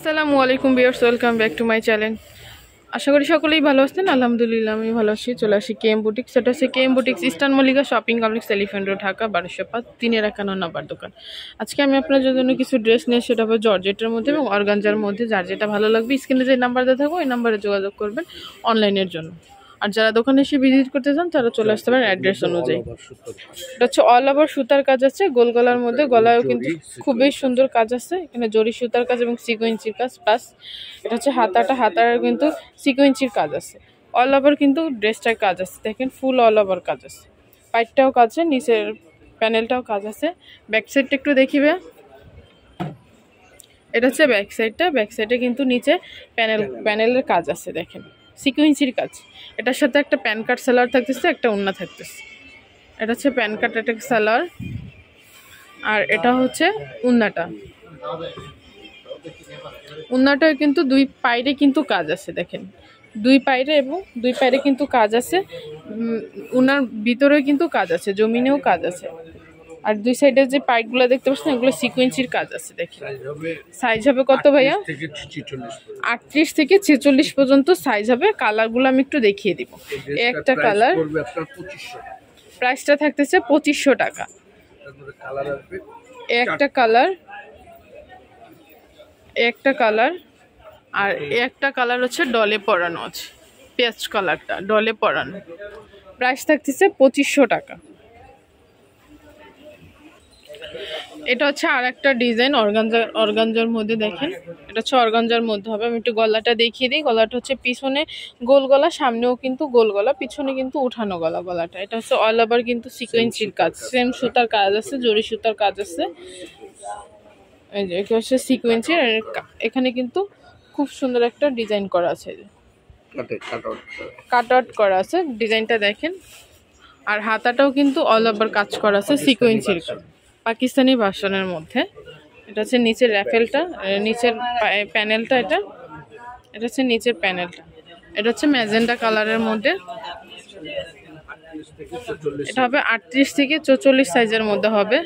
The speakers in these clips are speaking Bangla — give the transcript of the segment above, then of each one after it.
আসসালামু আলাইকুম viewers, welcome back to my channel. আশা করি সকলেই ভালো আছেন। আলহামদুলিল্লাহ আমি ভালো আছি। চলে আসি কেএম বুটিক্স। সেটা হচ্ছে KM boutiques, eastern Mallika shopping complex, elephant road, Dhaka 1205, 351 নম্বর দোকান। আজকে আমি আপনাদের জন্য কিছু ড্রেস নিয়ে, সেটা হবে জর্জেটের মধ্যে এবং অর্গানজার মধ্যে। যার যেটা ভালো লাগবে স্ক্রিনে যে নাম্বার দেওয়া থাকবে ওই নাম্বারে যোগাযোগ করবেন অনলাইনের জন্য। আর যারা দোকানে এসে ভিজিট করতে চান তারা চলে আসতে পারেন অ্যাড্রেস অনুযায়ী। এটা হচ্ছে অল ওভার সুতার কাজ আছে, গোল গলার মধ্যে। গলায়ও কিন্তু খুবই সুন্দর কাজ আছে, এখানে জরি সুতার কাজ এবং সিকোয়েন্সির কাজ। প্লাস এটা হচ্ছে হাতার কিন্তু সিকোয়েন্সির কাজ আছে। অল ওভার কিন্তু ড্রেসটার কাজ আছে, দেখেন ফুল অল ওভার কাজ আছে। পাইটটাও কাজ আছে, নিচের প্যানেলটাও কাজ আছে। ব্যাক সাইডটা একটু দেখিবে। এটা হচ্ছে ব্যাক সাইডটা। ব্যাক সাইডে কিন্তু নিচে প্যানেলের কাজ আছে, দেখেন সিকোয়েন্সির কাজ। এটার সাথে একটা প্যান কার্ড সালোয়ার থাকতেছে, একটা ওড়না থাকতেছে। এটা হচ্ছে প্যান কার্ড, এটা সালোয়ার, আর এটা হচ্ছে ওড়নাটা। ওড়নাটাও কিন্তু দুই পাইরে কিন্তু কাজ আছে, দেখেন দুই পাইরে এবং দুই পাইরে কিন্তু কাজ আছে। ওনার ভিতরেও কিন্তু কাজ আছে, জমিনেও কাজ আছে। আর দুই সাইডে যে পাইপগুলো দেখতে পাচ্ছেন এগুলো সিকোয়েন্সির কাজ আছে। দেখেন সাইজ হবে কত ভাইয়া? 38 থেকে 46 পর্যন্ত সাইজ হবে। কালারগুলো আমি একটু দেখিয়ে দিব। একটা কালার প্রাইসটা থাকতেছে 2500 টাকা। একটা কালার, একটা কালার, আর একটা কালার হচ্ছে ডলে পরানো আছে, পেস্ট কালারটা ডলে পরানো। প্রাইস থাকতেছে 2500 টাকা। এটা হচ্ছে আর একটা ডিজাইন অর্গানজার মধ্যে। দেখেন এটা হচ্ছে অর্গানজার মধ্যে হবে। আমি একটু গলাটা দেখিয়ে দিই। গলাটা হচ্ছে পিছনে গোল গলা, সামনেও কিন্তু গোল গলা, পিছনে কিন্তু উঠানো গলা গলাটা। এটা হচ্ছে অল ওভার কিন্তু সিকোয়েন্সির কাজ, সেম সুতার কাজ আছে, জরি সুতার কাজ আছে। এই যে এটা হচ্ছে সিকোয়েন্সির। এখানে কিন্তু খুব সুন্দর একটা ডিজাইন করা আছে, কাট আউট করা আছে, ডিজাইনটা দেখেন। আর হাতাটাও কিন্তু অল ওভার কাজ করা আছে, সিকোয়েন্সির কাজ, পাকিস্তানি ভার্সনের মধ্যে। এটা হচ্ছে নিচের র্যাফেলটা, নিচের প্যানেলটা। এটা হচ্ছে নিচের প্যানেলটা। এটা হচ্ছে ম্যাজেন্ডা কালারের মধ্যে। এটা হবে 38 থেকে 44 সাইজের মধ্যে হবে।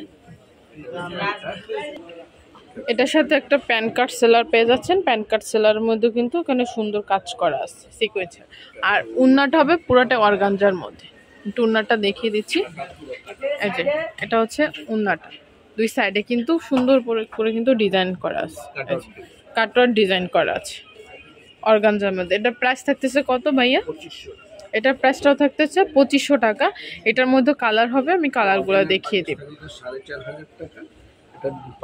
এটার সাথে একটা প্যান কার্ড সেলার পেয়ে যাচ্ছেন। প্যান কার্ড সেলারের মধ্যে কিন্তু এখানে সুন্দর কাজ করা আছে সিকোয়েন্সের। আর উন্নাটা হবে পুরোটা অর্গানজার মধ্যে। একটু উন্নাটা দেখিয়ে দিচ্ছি। এই যে এটা হচ্ছে উন্নাটা, দুই সাইডে কিন্তু সুন্দর করে কিন্তু ডিজাইন করা আছে, কাটওয়ার্ক ডিজাইন করা আছে অর্গানজার মধ্যে। এটার প্রাইস থাকতেছে কত ভাইয়া? এটার প্রাইসটাও থাকতেছে 2500 টাকা। এটার মধ্যে কালার হবে, আমি কালারগুলো দেখিয়ে দেব।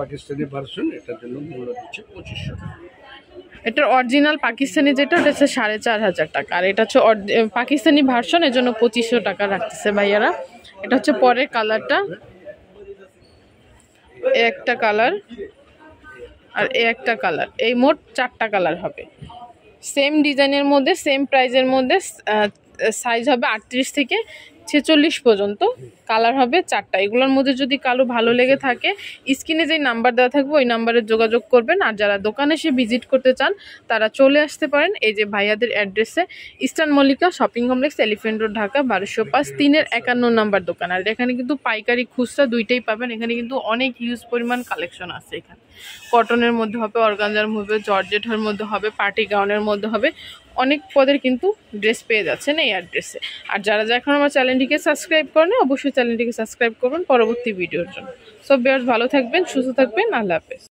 পাকিস্তানি ভার্সন, এটার জন্য মূল্য হচ্ছে 2500 টাকা। এটার অরিজিনাল পাকিস্তানি যেটা, ওটা হচ্ছে 4500 টাকা। আর এটা হচ্ছে পাকিস্তানি ভার্সন, এর জন্য 2500 টাকা রাখতেছে ভাইয়ারা। এটা হচ্ছে পরের কালারটা, একটা কালার আর একটা কালার, এই মোট 4টা কালার হবে। সেম ডিজাইনের মধ্যে, সেম প্রাইজের মধ্যে। সাইজ হবে 38 থেকে 46 পর্যন্ত। কালার হবে 4টা। এগুলোর মধ্যে যদি কালো ভালো লেগে থাকে স্ক্রিনে যে নাম্বার দেওয়া থাকবে ওই নাম্বারে যোগাযোগ করবেন। আর যারা দোকানে এসে ভিজিট করতে চান তারা চলে আসতে পারেন এই যে ভাইয়াদের অ্যাড্রেসে, eastern Mallika shopping complex, elephant road, Dhaka 1205, 351 নম্বর দোকান। আর এখানে কিন্তু পাইকারি খুচরা দুইটাই পাবেন। এখানে কিন্তু অনেক হিউজ পরিমাণ কালেকশন আছে। এখানে কটনের মধ্যে হবে, অর্গানজার মধ্যে, জর্জেটের মধ্যে হবে, পার্টি গাউনের মধ্যে হবে। অনেক পদের কিন্তু ড্রেস পেয়ে যাচ্ছেন এই অ্যাড্রেসে। আর যারা এখন আমার চ্যানেলটিকে সাবস্ক্রাইব করেন অবশ্যই চ্যানেলটিকে সাবস্ক্রাইব করবেন পরবর্তী ভিডিওর জন্য। সো ভিউয়ার্স ভালো থাকবেন, সুস্থ থাকবেন, আল্লাহ হাফেজ।